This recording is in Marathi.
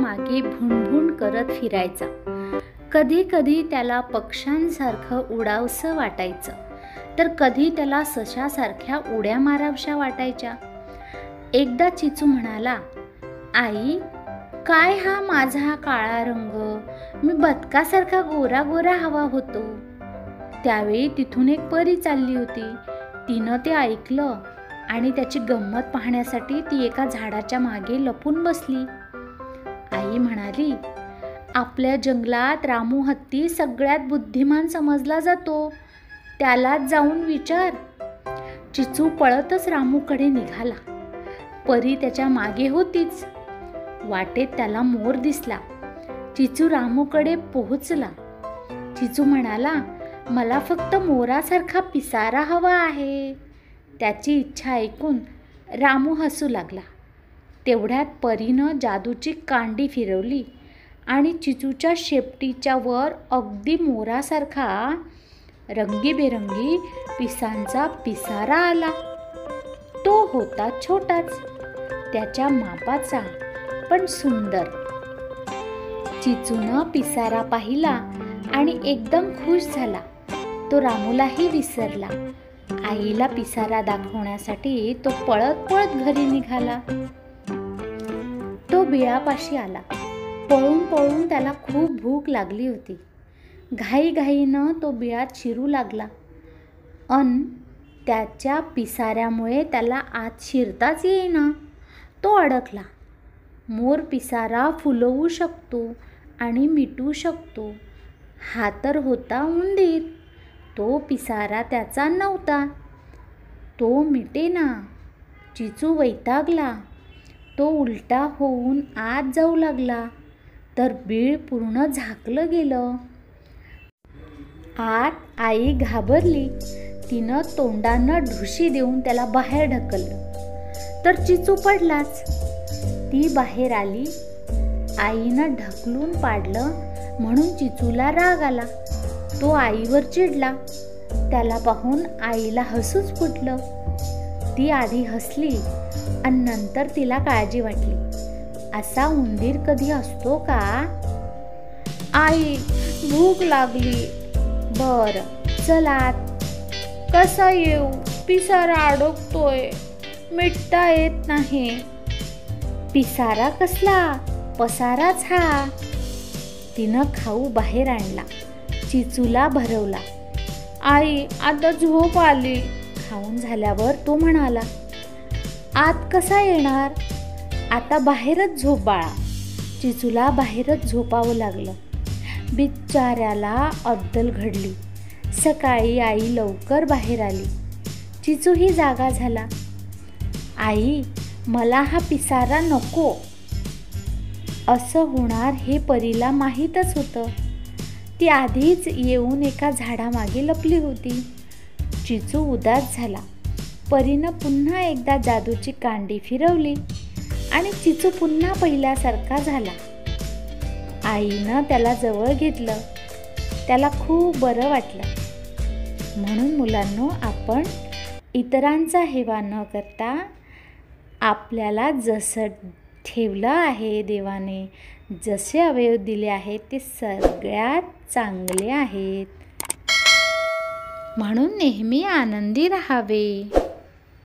मागे भुणभुण करत फिरायचा। कधी कधी त्याला पक्ष्यांसारखं उडावसं वाटायचं, तर कधी त्याला सशासारख्या उड्या माराव्या वाटायच्या। एकदा चिचू म्हणाला, आई, काय हा माझा काळा रंग, मी बदकासारखा गोरा गोरा हवा होतो। त्यावेळी तिथून एक परी चालली होती। तिनं ते ऐकलं आणि त्याची गंमत पाहण्यासाठी ती एका झाडाच्या मागे लपून बसली। आई म्हणाली, आपल्या जंगलात रामू हत्ती सगळ्यात बुद्धिमान समजला जातो, त्यालाच जाऊन विचार। चिचू पळतच रामूकडे निघाला। परी त्याच्या मागे होतीच। वाटेत त्याला मोर दिसला। चिचू रामूकडे पोहोचला। चिचू म्हणाला, मला फक्त मोरासारखा पिसारा हवा आहे। त्याची इच्छा ऐकून रामू हसू लागला। तेवढ्यात परीनं जादूची कांडी फिरवली आणि चिचूच्या शेपटीच्या वर अगदी मोरासारखा रंगीबेरंगी पिसांचा पिसारा आला। तो होता छोटाच, त्याच्या मापाचा, पण सुंदर। चिचूनं पिसारा पाहिला आणि एकदम खुश झाला। तो रामूलाही विसरला। आईला पिसारा दाखवण्यासाठी तो पळत पळत घरी निघाला। तो बिळापाशी आला। पळून पळून त्याला खूप भूक लागली होती। घाईघाईनं तो बिळात शिरू लागला, त्याच्या पिसाऱ्यामुळे त्याला आत शिरताच येईना। तो अडकला। मोर पिसारा फुलवू शकतो आणि मिटू शकतो, हा तर होता उंदीर। तो पिसारा त्याचा नव्हता, तो मिटेना। चिचू वैतागला। तो उलटा होऊन आत जाऊ लागला, तर बीळ पूर्ण झाकलं गेलं। आत आई घाबरली। तिनं तोंडानं ढुशी देऊन त्याला बाहेर ढकललं, तर चिचू पडलाच। ती बाहेर आली। आईनं ढकलून पाडलं म्हणून चिचूला राग आला। तो आईवर चिडला। त्याला पाहून आईला हसूच फुटलं। ती आधी हसली आणि नंतर तिला काळजी वाटली। असा उंदीर कधी असतो का? आई, भूक लागली। बरं, चला, कसा येऊ? पिसारा अडकतोय, मिटता येत नाही। पिसारा कसला, पसाराच हा। तिनं खाऊ बाहेर आणला, चिचूला भरवला। आई, आता झोप आली। खाऊन झाल्यावर तो म्हणाला, आत कसा येणार? आता बाहेरच झोप बाळा। चिचूला बाहेरच झोपावं लागलं। बिचाऱ्याला अद्दल घडली। सकाळी आई लवकर बाहेर आली। चिचूही जागा झाला। आई, मला हा पिसारा नको। असं होणार हे परीला माहीतच होतं। ती आधीच येऊन एका झाडामागे लपली होती। चिचू उदास झाला। परीनं पुन्हा एकदा जादूची कांडी फिरवली आणि चिचू पुन्हा पहिल्यासारखा झाला। आईनं त्याला जवळ घेतलं। त्याला खूप बरं वाटलं। म्हणून मुलांनो, आपण इतरांचा हेवा न करता आपल्याला जसं ठेवलं आहे देवाने, जसे अवयव दिले आहेत ते सगळ्यात चांगले आहेत, म्हणून नेहमी आनंदी राहावे।